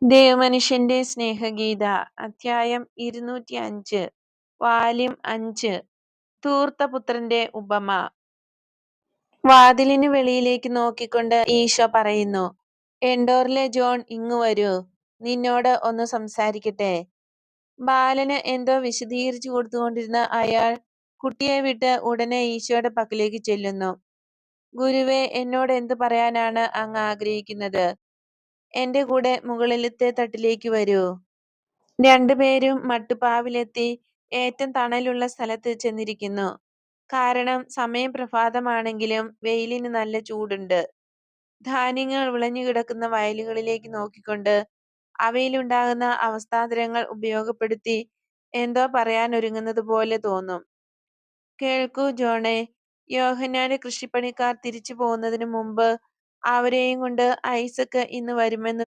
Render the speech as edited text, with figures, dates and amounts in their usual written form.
ദേവമനുഷ്യന്റെ സ്നേഹഗീത അധ്യായം 205 വാല്യം 5 ധൂർത്തപുത്രന്റെ ഉപമ. വാതിലിനു വെളിയിലേക്ക് നോക്കിക്കൊണ്ട് ഈശോ പറയുന്നു, എൻഡോറിലെ ജോൺ, ഇങ്ങു വരൂ, നിന്നോട് ഒന്ന് സംസാരിക്കട്ടെ. ബാലന് എന്തോ വിശദീകരിച്ചു കൊടുത്തുകൊണ്ടിരുന്ന അയാൾ കുട്ടിയെ വിട്ട് ഉടനെ ഈശോയുടെ പക്കലേക്ക് ചെല്ലുന്നു. ഗുരുവേ, എന്നോട് എന്തു പറയാനാണ് അങ്ങ് ആഗ്രഹിക്കുന്നത്? എന്റെ കൂടെ മുകളിലത്തെ തട്ടിലേക്ക് വരൂ. രണ്ടുപേരും മട്ടുപ്പാവിലെത്തി ഏറ്റവും തണലുള്ള സ്ഥലത്ത് ചെന്നിരിക്കുന്നു. കാരണം സമയം പ്രഭാതമാണെങ്കിലും വെയിലിന് നല്ല ചൂടുണ്ട്. ധാന്യങ്ങൾ വിളഞ്ഞുകിടക്കുന്ന വയലുകളിലേക്ക് നോക്കിക്കൊണ്ട് അവയിലുണ്ടാകുന്ന അവസ്ഥാന്തരങ്ങൾ ഉപയോഗപ്പെടുത്തി എന്തോ പറയാനൊരുങ്ങുന്നത് പോലെ തോന്നും. കേൾക്കൂ ജോണേ, യോഹന്നാന്റെ കൃഷിപ്പണിക്കാർ തിരിച്ചു പോകുന്നതിന് മുമ്പ് അവരെയും കൊണ്ട് ഐസക് ഇന്ന് വരുമെന്ന്